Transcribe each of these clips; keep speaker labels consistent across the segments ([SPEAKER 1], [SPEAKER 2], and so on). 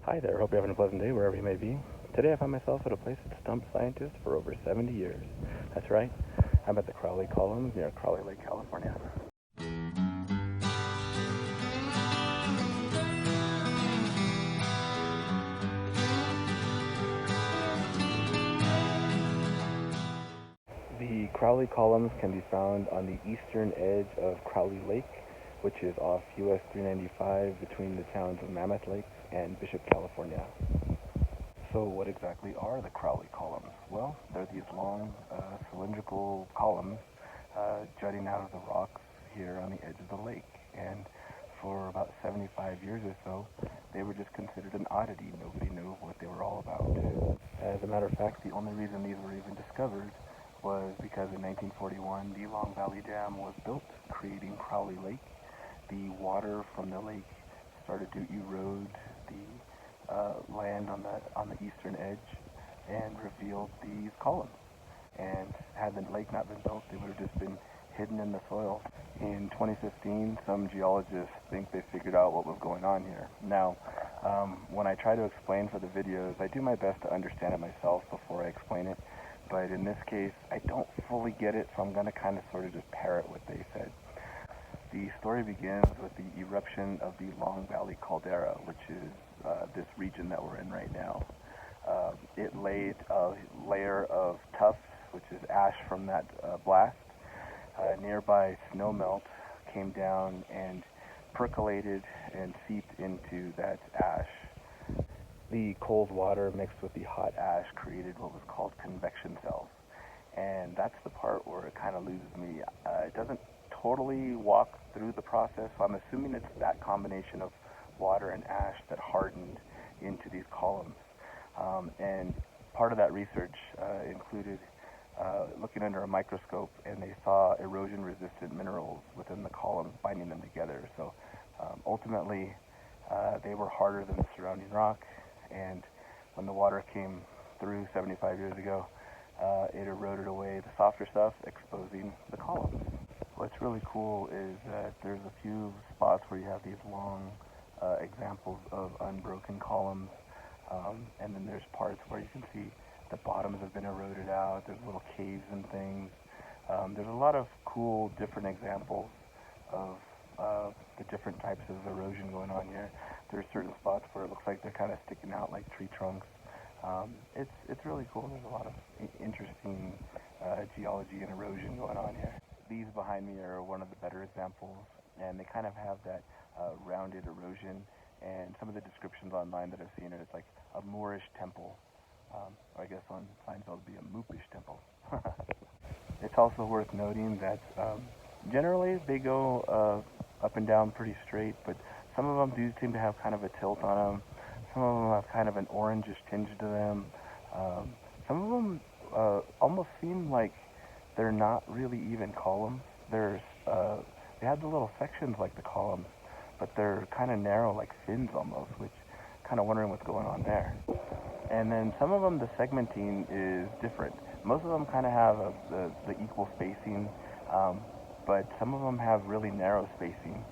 [SPEAKER 1] Hi there, hope you're having a pleasant day wherever you may be. Today I find myself at a place that's stumped scientists for over 70 years. That's right, I'm at the Crowley Columns near Crowley Lake, California. The Crowley Columns can be found on the eastern edge of Crowley Lake, which is off US 395 between the towns of Mammoth Lake and Bishop, California. So what exactly are the Crowley Columns? Well, they're these long cylindrical columns jutting out of the rocks here on the edge of the lake. And for about 75 years or so, they were just considered an oddity. Nobody knew what they were all about. As a matter of fact, the only reason these were even discovered was because in 1941, the Long Valley Dam was built, creating Crowley Lake. The water from the lake started to erode the land on the eastern edge and revealed these columns. And had the lake not been built, they would have just been hidden in the soil. In 2015, some geologists think they figured out what was going on here. Now, when I try to explain for the videos, I do my best to understand it myself before I explain it. But in this case, I don't fully get it, so I'm going to kind of sort of just parrot what they said. The story begins with the eruption of the Long Valley caldera, which is this region that we're in right now. It laid a layer of tuff, which is ash from that blast. Nearby snowmelt came down and percolated and seeped into that ash. The cold water mixed with the hot ash created what was called convection cells. And that's the part where it kind of loses me. It doesn't totally walk through the process, so I'm assuming it's that combination of water and ash that hardened into these columns. And part of that research included looking under a microscope, and they saw erosion-resistant minerals within the columns binding them together. So ultimately, they were harder than the surrounding rock, and when the water came through 75 years ago, it eroded away the softer stuff, exposing the columns. What's really cool is that there's a few spots where you have these long examples of unbroken columns, and then there's parts where you can see the bottoms have been eroded out, there's little caves and things. There's a lot of cool different examples of the different types of erosion going on here. There's certain spots where it looks like they're kind of sticking out like tree trunks. It's really cool. There's a lot of interesting geology and erosion going on here. These behind me are one of the better examples, and they kind of have that rounded erosion, and some of the descriptions online that I've seen are it's like a Moorish temple, or I guess on Seinfeld would be a Moopish temple. It's also worth noting that generally they go up and down pretty straight, but some of them do seem to have kind of a tilt on them. Some of them have kind of an orangish tinge to them. Some of them almost seem like they're not really even columns. They have the little sections like the columns, but they're kind of narrow like fins almost, which kind of wondering what's going on there. And then some of them, the segmenting is different. Most of them kind of have the equal spacing, but some of them have really narrow spacing,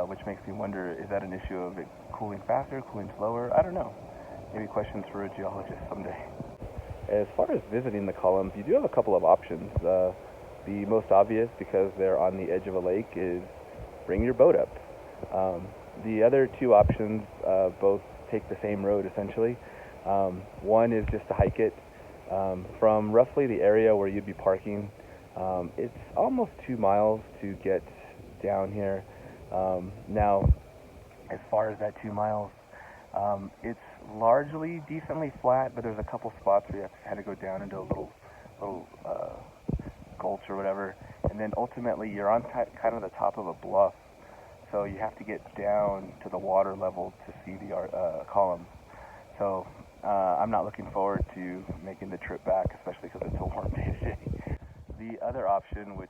[SPEAKER 1] which makes me wonder, is that an issue of it cooling faster, cooling slower? I don't know. Maybe questions for a geologist someday. As far as visiting the columns, you do have a couple of options. The most obvious, because they're on the edge of a lake, is bring your boat up. The other two options both take the same road, essentially. One is just to hike it from roughly the area where you'd be parking. It's almost 2 miles to get down here. Now, as far as that 2 miles, it's largely decently flat, but there's a couple spots where you have to kind of go down into a little gulch or whatever, and then ultimately you're on kind of the top of a bluff, so you have to get down to the water level to see the columns. So I'm not looking forward to making the trip back, especially because it's a warm day today. The other option, which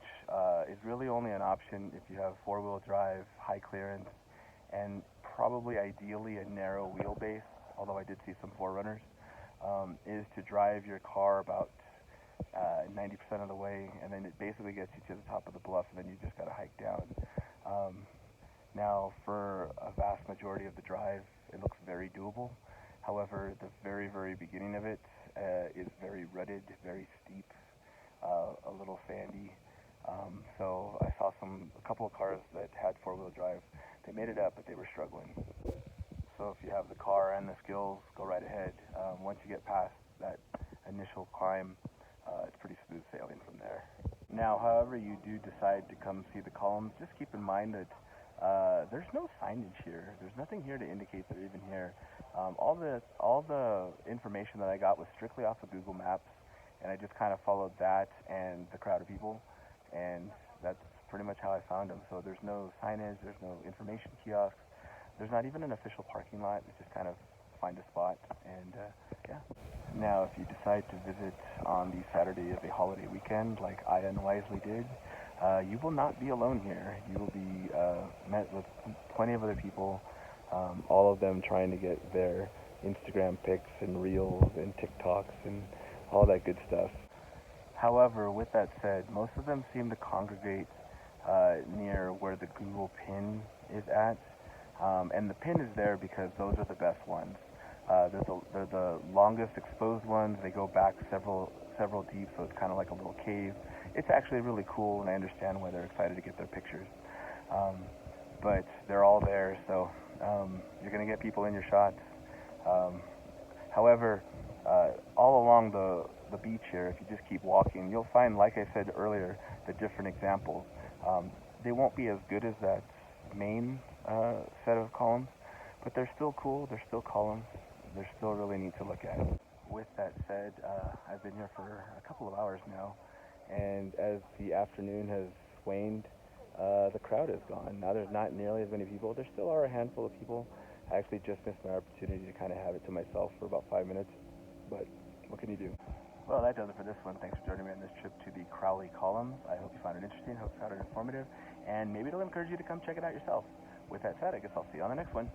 [SPEAKER 1] is really only an option if you have four-wheel drive, high clearance, and probably ideally a narrow wheelbase, although I did see some 4Runners, is to drive your car about 90% of the way, and then it basically gets you to the top of the bluff, and then you just got to hike down. Now, for a vast majority of the drive, it looks very doable. However, the very, very beginning of it is very rutted, very steep, a little sandy. So I saw a couple of cars that had four-wheel drive. They made it up, but they were struggling. So if you have the car and the skills, go right ahead. Once you get past that initial climb, it's pretty smooth sailing from there. Now, however you do decide to come see the columns, just keep in mind that there's no signage here. There's nothing here to indicate they're even here. All the information that I got was strictly off of Google Maps, and I just kind of followed that and the crowd of people, and that's pretty much how I found them. So there's no signage, there's no information kiosks, there's not even an official parking lot. It's just kind of find a spot, and yeah. Now, if you decide to visit on the Saturday of a holiday weekend, like I unwisely did, you will not be alone here. You will be met with plenty of other people, all of them trying to get their Instagram pics and reels and TikToks and all that good stuff. However, with that said, most of them seem to congregate near where the Google pin is at. And the pin is there because those are the best ones. They're the longest exposed ones. They go back several deep, so it's kind of like a little cave. It's actually really cool, and I understand why they're excited to get their pictures. But they're all there, so you're going to get people in your shots. However, all along the beach here, if you just keep walking, you'll find, like I said earlier, the different examples. They won't be as good as that main set of columns, but they're still cool. They're still columns. They're still really neat to look at. With that said, I've been here for a couple of hours now, and as the afternoon has waned, the crowd is gone. Now there's not nearly as many people. There still are a handful of people. I actually just missed my opportunity to kind of have it to myself for about 5 minutes, but what can you do? Well, that does it for this one. Thanks for joining me on this trip to the Crowley Columns. I hope you found it interesting, hope you found it informative, and maybe it'll encourage you to come check it out yourself. With that said, I guess I'll see you on the next one.